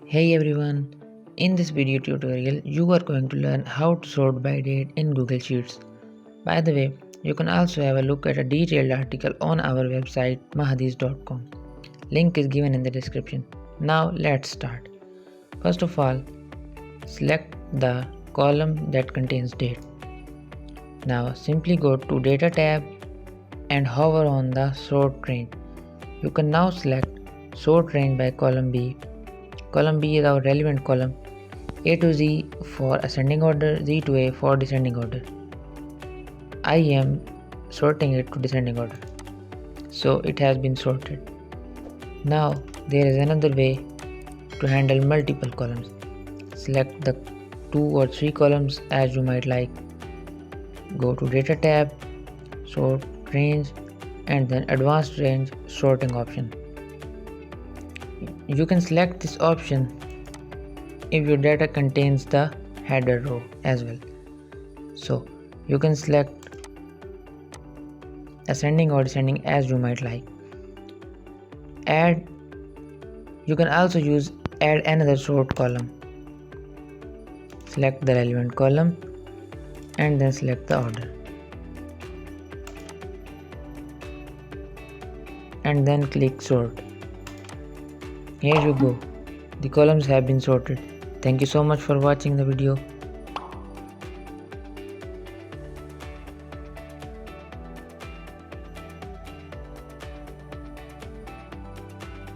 Hey everyone, in this video tutorial you are going to learn how to sort by date in Google Sheets. By the way, you can also have a look at a detailed article on our website mahadees.com. Link is given in the description. Now let's start. First of all, select the column that contains date. Now simply go to Data tab and hover on the sort range. You can now select sort range by column B. Column B is our relevant column. A to Z for ascending order, Z to A for descending order. I am sorting it to descending order. So it has been sorted. Now there is another way to handle multiple columns. Select the 2 or 3 columns as you might like. Go to Data tab, Sort Range, and then Advanced Range Sorting option. You can select this option if your data contains the header row as well. So you can select ascending or descending as you might like. You can also add another sort column. Select the relevant column and then select the order. And then click sort. Here you go. The columns have been sorted. Thank you so much for watching the video.